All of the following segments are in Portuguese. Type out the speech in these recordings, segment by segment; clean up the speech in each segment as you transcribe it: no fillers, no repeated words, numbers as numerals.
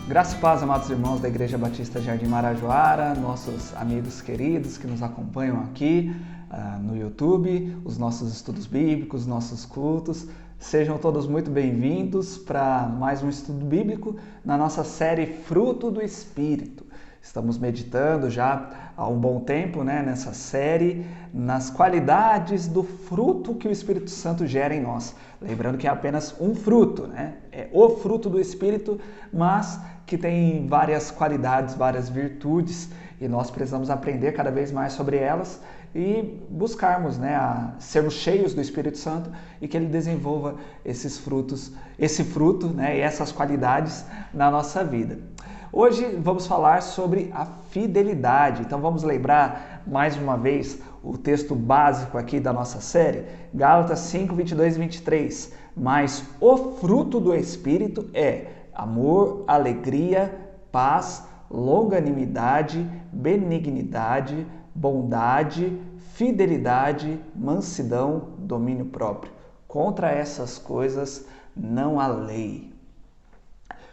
Graça e paz, amados irmãos da Igreja Batista Jardim Marajoara, nossos amigos queridos que nos acompanham aqui no YouTube, os nossos estudos bíblicos, nossos cultos. Sejam todos muito bem-vindos para mais um estudo bíblico na nossa série Fruto do Espírito. Estamos meditando já há um bom tempo, nessa série, nas qualidades do fruto que o Espírito Santo gera em nós. Lembrando que é apenas um fruto, é o fruto do Espírito, mas que tem várias qualidades, várias virtudes, e nós precisamos aprender cada vez mais sobre elas e buscarmos a sermos cheios do Espírito Santo e que Ele desenvolva esse fruto e essas qualidades na nossa vida. Hoje vamos falar sobre a fidelidade. Então vamos lembrar mais uma vez o texto básico aqui da nossa série, Gálatas 5, 22 e 23. Mas o fruto do Espírito é amor, alegria, paz, longanimidade, benignidade, bondade, fidelidade, mansidão, domínio próprio. Contra essas coisas não há lei.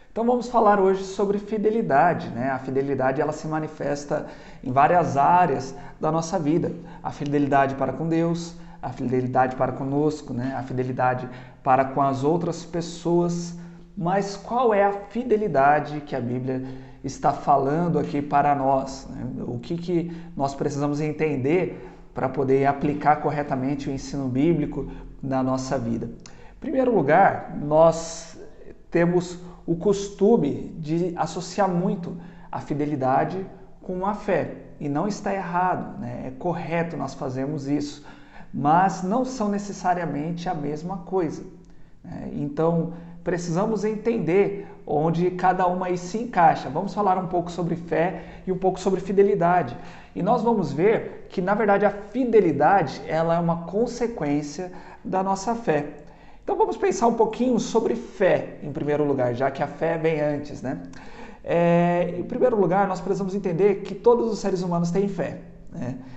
Então vamos falar hoje sobre fidelidade, A fidelidade ela se manifesta em várias áreas da nossa vida. A fidelidade para com Deus, a fidelidade para conosco, A fidelidade para com as outras pessoas. Mas qual é a fidelidade que a Bíblia está falando aqui para nós? O que nós precisamos entender para poder aplicar corretamente o ensino bíblico na nossa vida? Em primeiro lugar, nós temos o costume de associar muito a fidelidade com a fé. E não está errado, é correto nós fazermos isso, mas não são necessariamente a mesma coisa. Então, precisamos entender onde cada uma aí se encaixa. Vamos falar um pouco sobre fé e um pouco sobre fidelidade. E nós vamos ver que, na verdade, a fidelidade ela é uma consequência da nossa fé. Então vamos pensar um pouquinho sobre fé, em primeiro lugar, já que a fé vem antes, Em primeiro lugar, nós precisamos entender que todos os seres humanos têm fé,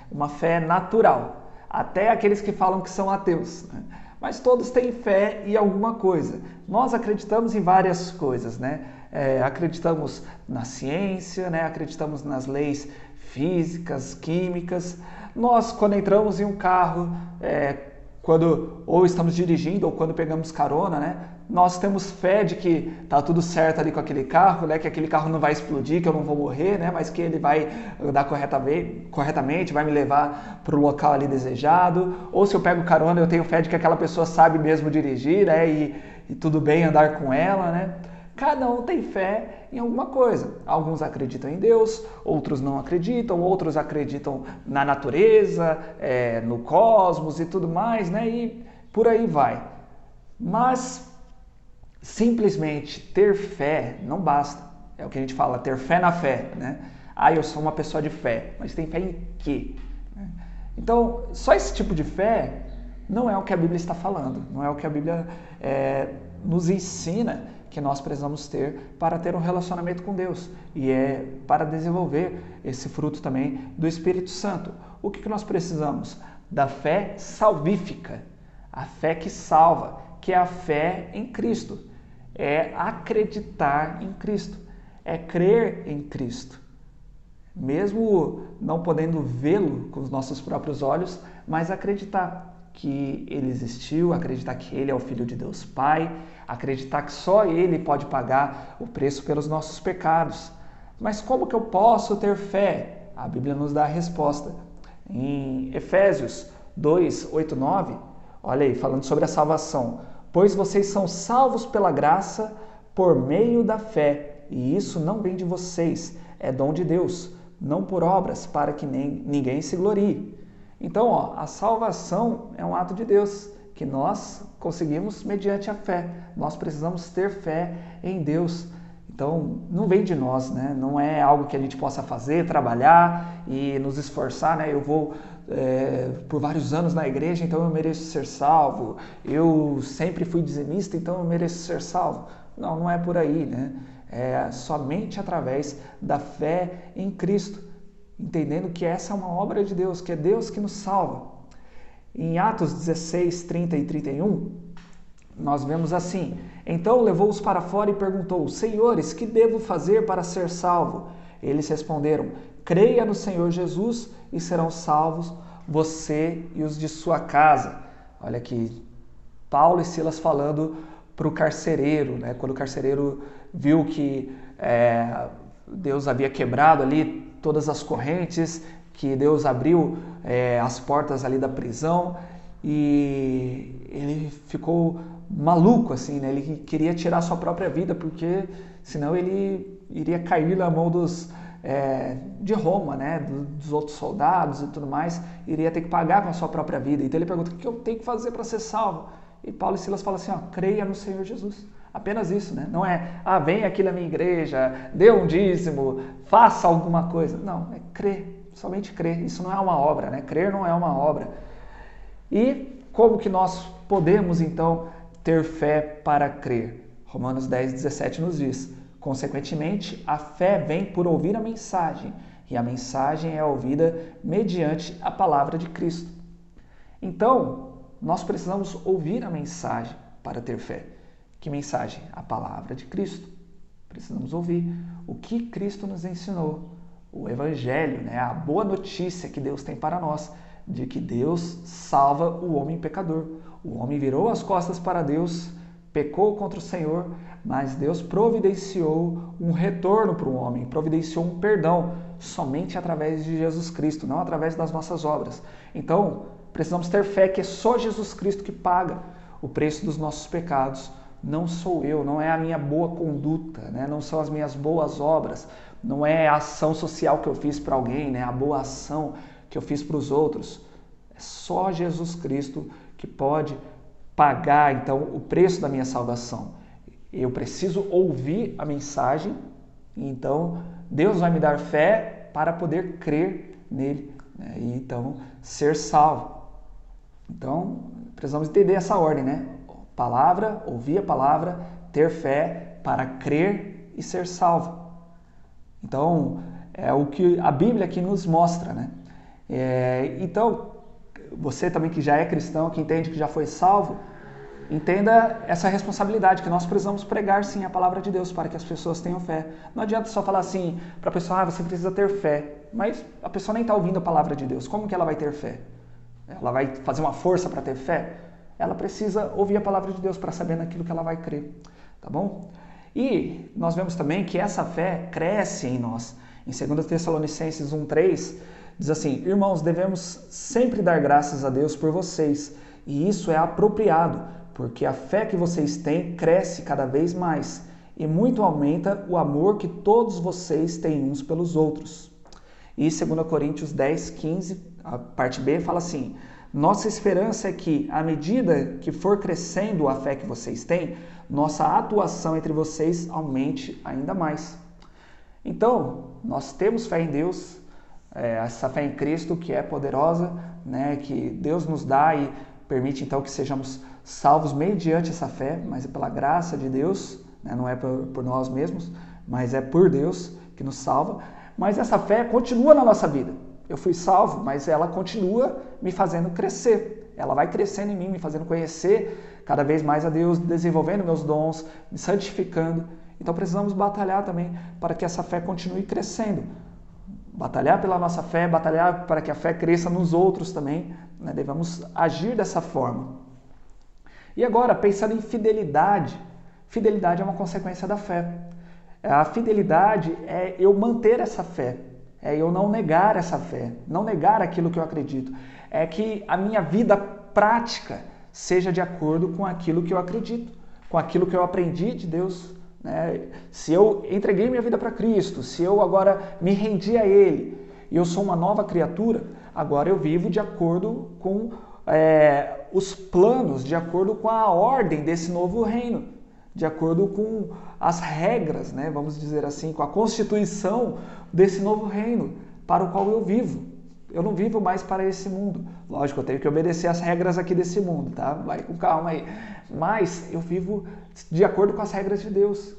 Uma fé natural, até aqueles que falam que são ateus, Mas todos têm fé em alguma coisa. Nós acreditamos em várias coisas, Acreditamos na ciência, acreditamos nas leis físicas, químicas. Nós, quando entramos em um carro, quando ou estamos dirigindo ou quando pegamos carona, nós temos fé de que tá tudo certo ali com aquele carro, que aquele carro não vai explodir, que eu não vou morrer, mas que ele vai andar corretamente, vai me levar para o local ali desejado. Ou se eu pego carona, eu tenho fé de que aquela pessoa sabe mesmo dirigir, e tudo bem andar com ela, Cada um tem fé em alguma coisa. Alguns acreditam em Deus, outros não acreditam, outros acreditam na natureza, no cosmos e tudo mais, E por aí vai. Mas simplesmente ter fé não basta. É o que a gente fala, ter fé na fé, eu sou uma pessoa de fé, mas tem fé em quê? Então, só esse tipo de fé não é o que a Bíblia está falando, não é o que a Bíblia nos ensina que nós precisamos ter para ter um relacionamento com Deus e para desenvolver esse fruto também do Espírito Santo. O que nós precisamos? Da fé salvífica, a fé que salva, que é a fé em Cristo, é acreditar em Cristo, é crer em Cristo. Mesmo não podendo vê-lo com os nossos próprios olhos, mas acreditar que Ele existiu, acreditar que Ele é o Filho de Deus Pai, acreditar que só Ele pode pagar o preço pelos nossos pecados. Mas como que eu posso ter fé? A Bíblia nos dá a resposta. Em Efésios 2, 8, 9, olha aí, falando sobre a salvação. Pois vocês são salvos pela graça por meio da fé, e isso não vem de vocês, é dom de Deus, não por obras, para que ninguém se glorie. Então, a salvação é um ato de Deus, que nós conseguimos mediante a fé. Nós precisamos ter fé em Deus. Então, não vem de nós, Não é algo que a gente possa fazer, trabalhar e nos esforçar, Eu vou por vários anos na igreja, então eu mereço ser salvo. Eu sempre fui dizimista, então eu mereço ser salvo. Não é por aí, É somente através da fé em Cristo, entendendo que essa é uma obra de Deus, que é Deus que nos salva. Em Atos 16, 30 e 31, nós vemos assim: então levou-os para fora e perguntou: Senhores, que devo fazer para ser salvo? Eles responderam: creia no Senhor Jesus e serão salvos você e os de sua casa. Olha aqui, Paulo e Silas falando para o carcereiro, né? Quando o carcereiro viu que Deus havia quebrado ali todas as correntes, que Deus abriu as portas ali da prisão, e ele ficou maluco, assim, né? Ele queria tirar sua própria vida, porque senão ele iria cair na mão de Roma, né? Dos outros soldados e tudo mais, iria ter que pagar com a sua própria vida. Então ele pergunta: o que eu tenho que fazer para ser salvo? E Paulo e Silas falam assim: creia no Senhor Jesus. Apenas isso, né? Não é, vem aqui na minha igreja, dê um dízimo, faça alguma coisa. Não, é crer, somente crer. Isso não é uma obra, né? Crer não é uma obra. E como que nós podemos, então, ter fé para crer? Romanos 10:17 nos diz: consequentemente, a fé vem por ouvir a mensagem, e a mensagem é ouvida mediante a palavra de Cristo. Então, nós precisamos ouvir a mensagem para ter fé. Que mensagem? A palavra de Cristo. Precisamos ouvir o que Cristo nos ensinou, o Evangelho, né? A boa notícia que Deus tem para nós, de que Deus salva o homem pecador. O homem virou as costas para Deus, pecou contra o Senhor, mas Deus providenciou um retorno para o homem, providenciou um perdão somente através de Jesus Cristo, não através das nossas obras. Então, precisamos ter fé que é só Jesus Cristo que paga o preço dos nossos pecados. Não sou eu, não é a minha boa conduta, né? Não são as minhas boas obras, não é a ação social que eu fiz para alguém, né? A boa ação que eu fiz para os outros. É só Jesus Cristo que pode pagar, então, o preço da minha salvação. Eu preciso ouvir a mensagem, então Deus vai me dar fé para poder crer nele, né? E então ser salvo. Então, precisamos entender essa ordem, né? Palavra, ouvir a palavra, ter fé para crer e ser salvo. Então, é o que a Bíblia aqui nos mostra, né? Então, você também que já é cristão, que entende que já foi salvo, entenda essa responsabilidade, que nós precisamos pregar sim a palavra de Deus para que as pessoas tenham fé. Não adianta só falar assim para a pessoa: você precisa ter fé, mas a pessoa nem está ouvindo a palavra de Deus. Como que ela vai ter fé? Ela vai fazer uma força para ter fé? Ela precisa ouvir a palavra de Deus para saber naquilo que ela vai crer, tá bom? E nós vemos também que essa fé cresce em nós. Em 2 Tessalonicenses 1:3 diz assim: irmãos, devemos sempre dar graças a Deus por vocês, e isso é apropriado, porque a fé que vocês têm cresce cada vez mais, e muito aumenta o amor que todos vocês têm uns pelos outros. E 2 Coríntios 10:15, a parte B, fala assim: nossa esperança é que, à medida que for crescendo a fé que vocês têm, nossa atuação entre vocês aumente ainda mais. Então, nós temos fé em Deus, essa fé em Cristo que é poderosa, né, que Deus nos dá e permite então que sejamos salvos mediante essa fé, mas é pela graça de Deus, né, não é por nós mesmos, mas é por Deus que nos salva. Mas essa fé continua na nossa vida. Eu fui salvo, mas ela continua me fazendo crescer. Ela vai crescendo em mim, me fazendo conhecer cada vez mais a Deus, desenvolvendo meus dons, me santificando. Então precisamos batalhar também para que essa fé continue crescendo. Batalhar pela nossa fé, batalhar para que a fé cresça nos outros também, né? Devemos agir dessa forma. E agora, pensando em fidelidade. Fidelidade é uma consequência da fé. A fidelidade é eu manter essa fé. É eu não negar essa fé, não negar aquilo que eu acredito. É que a minha vida prática seja de acordo com aquilo que eu acredito, com aquilo que eu aprendi de Deus, né? Se eu entreguei minha vida para Cristo, se eu agora me rendi a Ele e eu sou uma nova criatura, agora eu vivo de acordo com os planos, de acordo com a ordem desse novo reino, de acordo com as regras, né, vamos dizer assim, com a constituição desse novo reino para o qual eu vivo. Eu não vivo mais para esse mundo. Lógico, eu tenho que obedecer as regras aqui desse mundo, tá? Vai com calma aí. Mas eu vivo de acordo com as regras de Deus.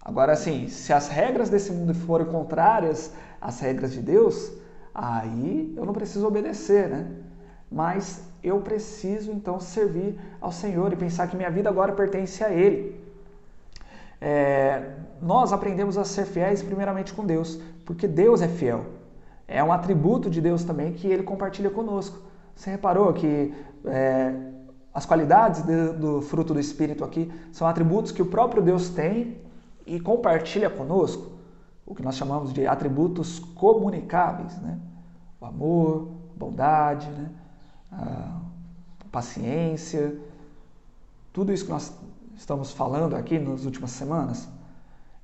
Agora, assim, se as regras desse mundo forem contrárias às regras de Deus, aí eu não preciso obedecer, né? Mas eu preciso então servir ao Senhor e pensar que minha vida agora pertence a Ele. Nós aprendemos a ser fiéis primeiramente com Deus, porque Deus é fiel. É um atributo de Deus também que Ele compartilha conosco. Você reparou que as qualidades do fruto do Espírito aqui são atributos que o próprio Deus tem e compartilha conosco? O que nós chamamos de atributos comunicáveis, né? O amor, a bondade, né? A paciência, tudo isso que nós estamos falando aqui nas últimas semanas.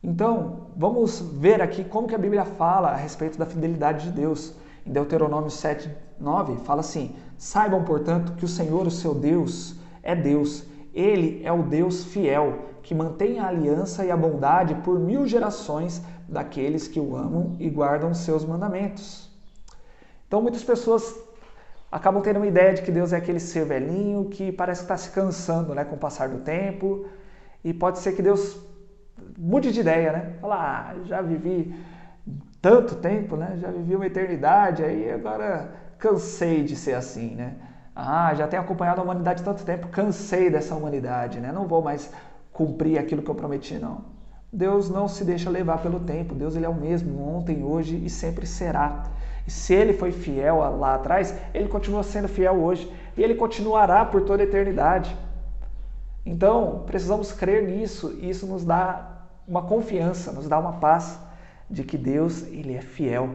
Então, vamos ver aqui como que a Bíblia fala a respeito da fidelidade de Deus. Em Deuteronômio 7:9 fala assim: saibam, portanto, que o Senhor, o seu Deus, é Deus. Ele é o Deus fiel, que mantém a aliança e a bondade por 1000 gerações daqueles que o amam e guardam os seus mandamentos. Então, muitas pessoas acabam tendo uma ideia de que Deus é aquele ser velhinho que parece que está se cansando, né, com o passar do tempo. E pode ser que Deus mude de ideia, né? Fala, já vivi tanto tempo, né? Já vivi uma eternidade, aí agora cansei de ser assim, né? Já tenho acompanhado a humanidade tanto tempo, cansei dessa humanidade, né? Não vou mais cumprir aquilo que eu prometi, não. Deus não se deixa levar pelo tempo. Deus, ele é o mesmo ontem, hoje e sempre será. E se ele foi fiel lá atrás, ele continua sendo fiel hoje. E ele continuará por toda a eternidade. Então, precisamos crer nisso. E isso nos dá uma confiança, nos dá uma paz de que Deus, ele é fiel.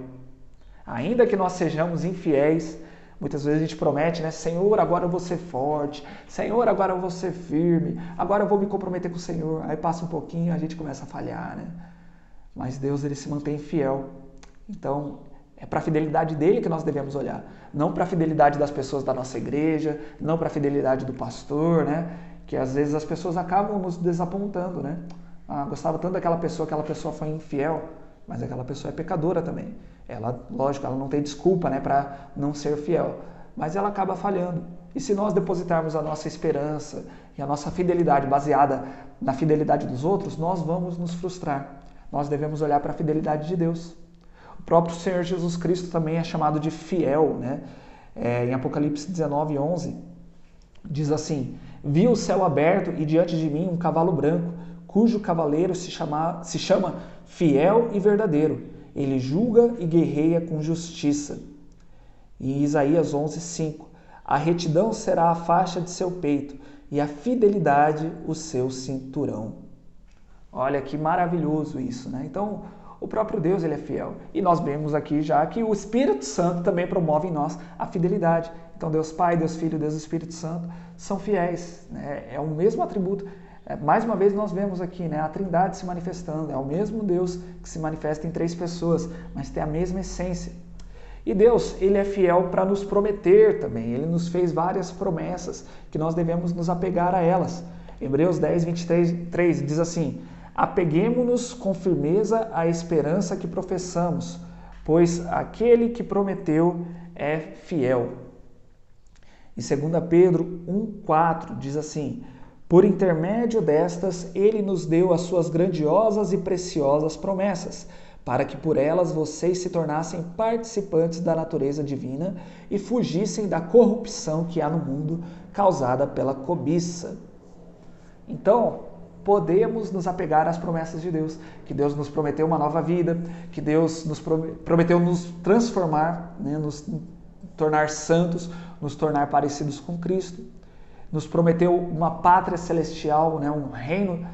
Ainda que nós sejamos infiéis, muitas vezes a gente promete, né? Senhor, agora eu vou ser forte. Senhor, agora eu vou ser firme. Agora eu vou me comprometer com o Senhor. Aí passa um pouquinho e a gente começa a falhar, né? Mas Deus, ele se mantém fiel. Então, é para a fidelidade dele que nós devemos olhar. Não para a fidelidade das pessoas da nossa igreja, não para a fidelidade do pastor, né? Que às vezes as pessoas acabam nos desapontando, né? Gostava tanto daquela pessoa foi infiel, mas aquela pessoa é pecadora também. Ela, lógico, ela não tem desculpa, né, para não ser fiel, mas ela acaba falhando. E se nós depositarmos a nossa esperança e a nossa fidelidade baseada na fidelidade dos outros, nós vamos nos frustrar. Nós devemos olhar para a fidelidade de Deus. O próprio Senhor Jesus Cristo também é chamado de fiel, né? Em Apocalipse 19:11, diz assim: vi o céu aberto e diante de mim um cavalo branco, cujo cavaleiro se chama Fiel e Verdadeiro. Ele julga e guerreia com justiça. E Isaías 11:5, a retidão será a faixa de seu peito e a fidelidade o seu cinturão. Olha que maravilhoso isso, né? Então, o próprio Deus, ele é fiel. E nós vemos aqui já que o Espírito Santo também promove em nós a fidelidade. Então, Deus Pai, Deus Filho, Deus Espírito Santo são fiéis, né? É o mesmo atributo. Mais uma vez nós vemos aqui, né, a Trindade se manifestando. É o mesmo Deus que se manifesta em 3 pessoas, mas tem a mesma essência. E Deus, ele é fiel para nos prometer também. Ele nos fez várias promessas que nós devemos nos apegar a elas. Hebreus 10:23 diz assim: apeguemo-nos com firmeza à esperança que professamos, pois aquele que prometeu é fiel. E 2 Pedro 1:4 diz assim: por intermédio destas, ele nos deu as suas grandiosas e preciosas promessas, para que por elas vocês se tornassem participantes da natureza divina e fugissem da corrupção que há no mundo causada pela cobiça. Então, podemos nos apegar às promessas de Deus, que Deus nos prometeu uma nova vida, que Deus nos prometeu nos transformar, né, nos tornar santos, nos tornar parecidos com Cristo. Nos prometeu uma pátria celestial, né, um reino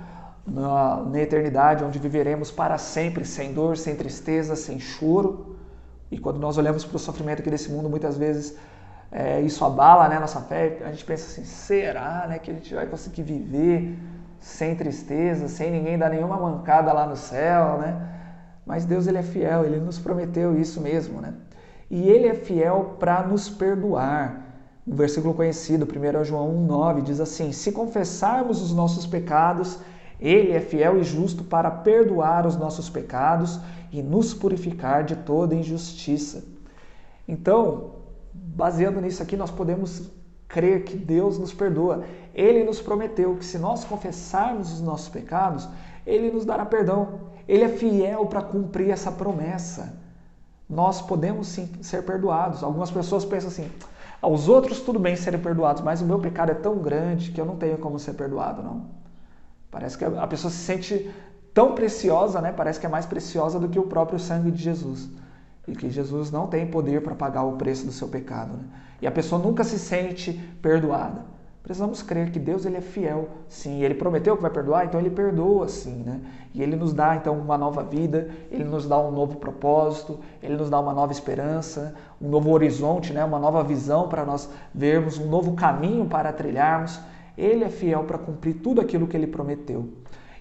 na eternidade, onde viveremos para sempre, sem dor, sem tristeza, sem choro. E quando nós olhamos para o sofrimento aqui desse mundo, muitas vezes isso abala, né, nossa fé. A gente pensa assim, será, né, que a gente vai conseguir viver sem tristeza, sem ninguém dar nenhuma mancada lá no céu, né? Mas Deus, ele é fiel, ele nos prometeu isso mesmo, né? E ele é fiel para nos perdoar. Um versículo conhecido, 1 João 1:9, diz assim: se confessarmos os nossos pecados, ele é fiel e justo para perdoar os nossos pecados e nos purificar de toda injustiça. Então, baseando nisso aqui, nós podemos crer que Deus nos perdoa. Ele nos prometeu que se nós confessarmos os nossos pecados, ele nos dará perdão. Ele é fiel para cumprir essa promessa. Nós podemos sim ser perdoados. Algumas pessoas pensam assim: Aos outros tudo bem serem perdoados, mas o meu pecado é tão grande que eu não tenho como ser perdoado, não. Parece que a pessoa se sente tão preciosa, né? Parece que é mais preciosa do que o próprio sangue de Jesus. E que Jesus não tem poder para pagar o preço do seu pecado, né? E a pessoa nunca se sente perdoada. Precisamos crer que Deus ele é fiel, sim. Ele prometeu que vai perdoar, então ele perdoa, sim, né? E ele nos dá, então, uma nova vida, ele nos dá um novo propósito, ele nos dá uma nova esperança, um novo horizonte, né? Uma nova visão para nós vermos, um novo caminho para trilharmos. Ele é fiel para cumprir tudo aquilo que ele prometeu.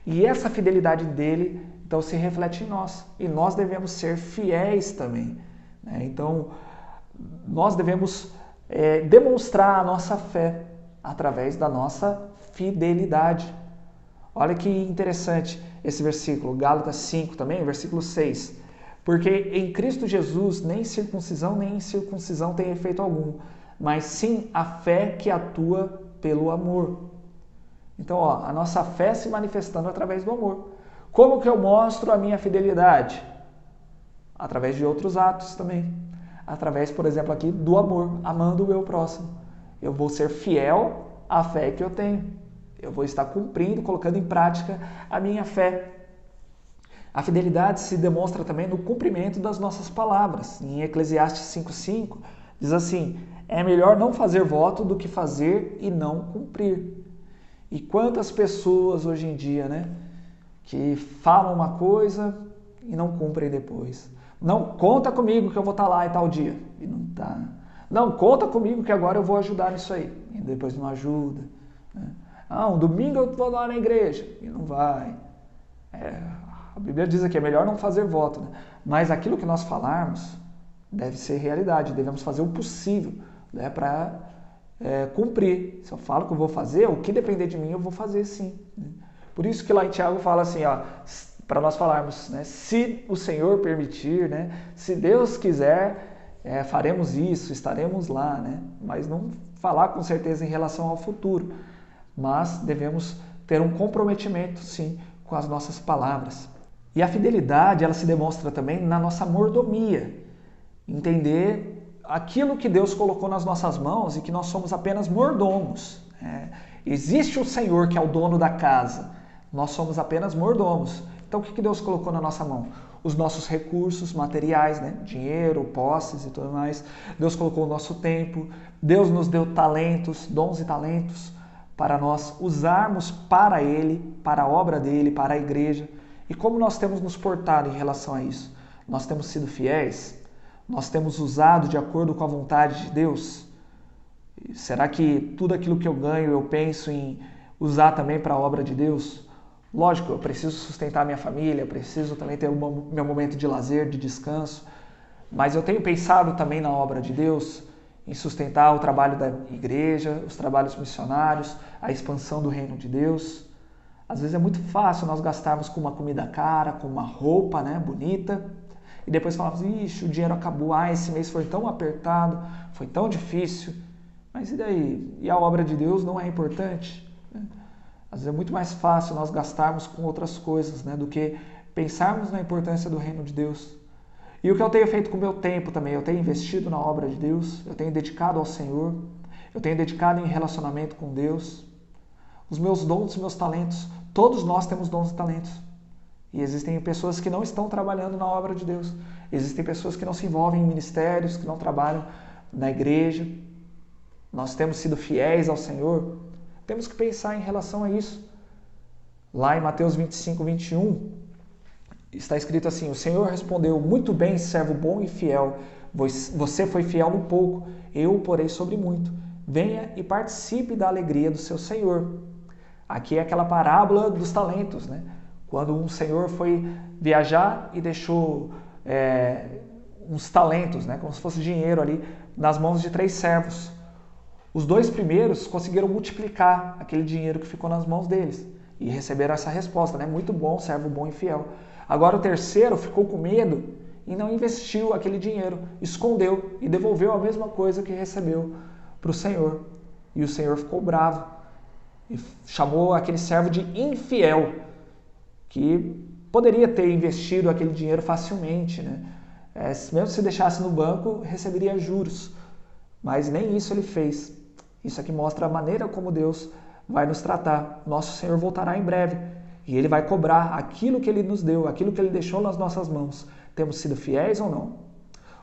E essa fidelidade dele, então, se reflete em nós. E nós devemos ser fiéis também, né? Então, nós devemos demonstrar a nossa fé através da nossa fidelidade. Olha que interessante esse versículo, Gálatas 5 também, versículo 6. Porque em Cristo Jesus nem circuncisão nem incircuncisão tem efeito algum, mas sim a fé que atua pelo amor. Então, ó, a nossa fé se manifestando através do amor. Como que eu mostro a minha fidelidade? Através de outros atos também. Através, por exemplo, aqui do amor, amando o meu próximo. Eu vou ser fiel à fé que eu tenho. Eu vou estar cumprindo, colocando em prática a minha fé. A fidelidade se demonstra também no cumprimento das nossas palavras. Em Eclesiastes 5,5 diz assim: é melhor não fazer voto do que fazer e não cumprir. E quantas pessoas hoje em dia, né, que falam uma coisa e não cumprem depois. Não, conta comigo que eu vou estar lá em tal dia. E não está. Não, conta comigo que agora eu vou ajudar nisso aí. E depois não ajuda. Né? Ah, um domingo eu vou lá na igreja. E não vai. A Bíblia diz aqui, é melhor não fazer voto. Né? Mas aquilo que nós falarmos deve ser realidade. Devemos fazer o possível, né, para cumprir. Se eu falo que eu vou fazer, o que depender de mim eu vou fazer sim. Né? Por isso que lá em Tiago fala assim, ó, para nós falarmos, né, se o Senhor permitir, né, se Deus quiser, faremos isso, estaremos lá, né? Mas não falar com certeza em relação ao futuro, mas devemos ter um comprometimento, sim, com as nossas palavras. E a fidelidade, ela se demonstra também na nossa mordomia, entender aquilo que Deus colocou nas nossas mãos e que nós somos apenas mordomos. Existe o Senhor que é o dono da casa, nós somos apenas mordomos. Então o que Deus colocou na nossa mão? Os nossos recursos materiais, né? Dinheiro, posses e tudo mais. Deus colocou o nosso tempo, Deus nos deu talentos, dons e talentos para nós usarmos para Ele, para a obra dEle, para a igreja. E como nós temos nos portado em relação a isso? Nós temos sido fiéis? Nós temos usado de acordo com a vontade de Deus? Será que tudo aquilo que eu ganho eu penso em usar também para a obra de Deus? Lógico, eu preciso sustentar minha família, eu preciso também ter meu momento de lazer, de descanso, mas eu tenho pensado também na obra de Deus, em sustentar o trabalho da igreja, os trabalhos missionários, a expansão do reino de Deus. Às vezes é muito fácil nós gastarmos com uma comida cara, com uma roupa, né, bonita, e depois falarmos, ixi, o dinheiro acabou, esse mês foi tão apertado, foi tão difícil, mas e daí? E a obra de Deus não é importante? Às vezes é muito mais fácil nós gastarmos com outras coisas, né, do que pensarmos na importância do reino de Deus. E o que eu tenho feito com o meu tempo também, eu tenho investido na obra de Deus, eu tenho dedicado ao Senhor, eu tenho dedicado em relacionamento com Deus. Os meus dons, os meus talentos, todos nós temos dons e talentos. E existem pessoas que não estão trabalhando na obra de Deus. Existem pessoas que não se envolvem em ministérios, que não trabalham na igreja. Nós temos sido fiéis ao Senhor. Temos que pensar em relação a isso. Lá em Mateus 25, 21, está escrito assim, o Senhor respondeu, muito bem, servo bom e fiel. Você foi fiel no pouco, eu o porei sobre muito. Venha e participe da alegria do seu Senhor. Aqui é aquela parábola dos talentos, né? Quando um senhor foi viajar e deixou uns talentos, né? Como se fosse dinheiro ali, nas mãos de 3 servos. Os 2 primeiros conseguiram multiplicar aquele dinheiro que ficou nas mãos deles e receberam essa resposta, né? Muito bom, servo bom e fiel. Agora o terceiro ficou com medo e não investiu aquele dinheiro, escondeu e devolveu a mesma coisa que recebeu para o Senhor. E o Senhor ficou bravo e chamou aquele servo de infiel, que poderia ter investido aquele dinheiro facilmente, né? Mesmo se deixasse no banco, receberia juros. Mas nem isso ele fez. Isso aqui mostra a maneira como Deus vai nos tratar. Nosso Senhor voltará em breve e Ele vai cobrar aquilo que Ele nos deu, aquilo que Ele deixou nas nossas mãos. Temos sido fiéis ou não?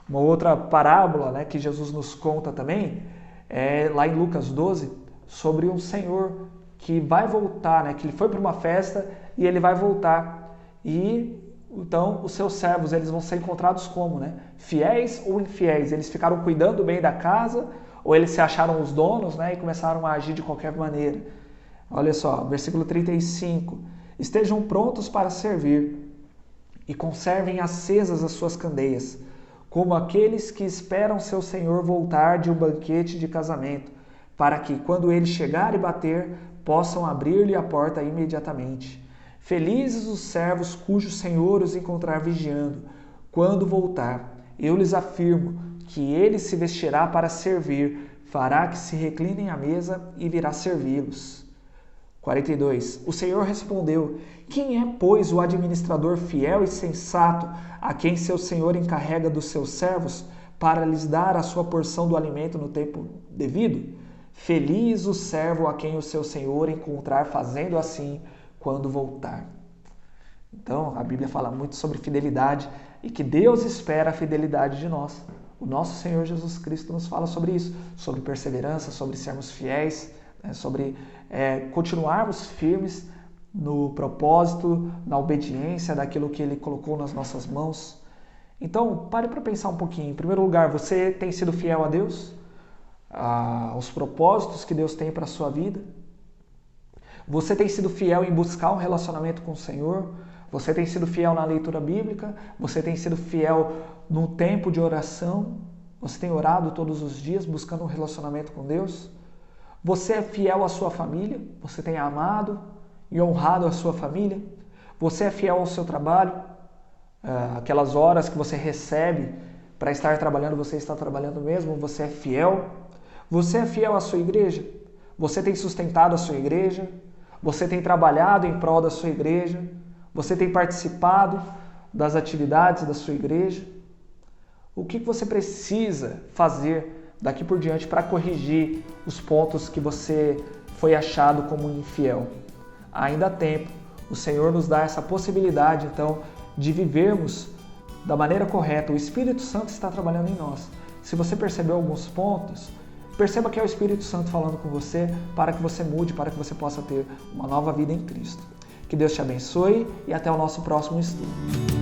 Uma outra parábola, né, que Jesus nos conta também é lá em Lucas 12, sobre um senhor que vai voltar, né, que ele foi para uma festa e ele vai voltar. E então os seus servos, eles vão ser encontrados como, né? Fiéis ou infiéis? Eles ficaram cuidando bem da casa ou eles se acharam os donos, né, e começaram a agir de qualquer maneira? Olha só, versículo 35. Estejam prontos para servir e conservem acesas as suas candeias, como aqueles que esperam seu senhor voltar de um banquete de casamento, para que, quando ele chegar e bater, possam abrir-lhe a porta imediatamente. Felizes os servos cujo senhor os encontrar vigiando. Quando voltar, eu lhes afirmo que ele se vestirá para servir, fará que se reclinem à mesa e virá servi-los. 42. O Senhor respondeu: quem é, pois, o administrador fiel e sensato, a quem seu senhor encarrega dos seus servos, para lhes dar a sua porção do alimento no tempo devido? Feliz o servo a quem o seu senhor encontrar fazendo assim quando voltar. Então, a Bíblia fala muito sobre fidelidade e que Deus espera a fidelidade de nós. O nosso Senhor Jesus Cristo nos fala sobre isso, sobre perseverança, sobre sermos fiéis, né, sobre continuarmos firmes no propósito, na obediência daquilo que Ele colocou nas nossas mãos. Então, pare para pensar um pouquinho. Em primeiro lugar, você tem sido fiel a Deus? Aos propósitos que Deus tem para a sua vida? Você tem sido fiel em buscar um relacionamento com o Senhor? Você tem sido fiel na leitura bíblica? Você tem sido fiel no tempo de oração? Você tem orado todos os dias buscando um relacionamento com Deus? Você é fiel à sua família? Você tem amado e honrado a sua família? Você é fiel ao seu trabalho? Aquelas horas que você recebe para estar trabalhando, você está trabalhando mesmo? Você é fiel? Você é fiel à sua igreja? Você tem sustentado a sua igreja? Você tem trabalhado em prol da sua igreja? Você tem participado das atividades da sua igreja? O que você precisa fazer daqui por diante para corrigir os pontos que você foi achado como infiel? Ainda há tempo. O Senhor nos dá essa possibilidade, então, de vivermos da maneira correta. O Espírito Santo está trabalhando em nós. Se você percebeu alguns pontos, perceba que é o Espírito Santo falando com você para que você mude, para que você possa ter uma nova vida em Cristo. Que Deus te abençoe e até o nosso próximo estudo.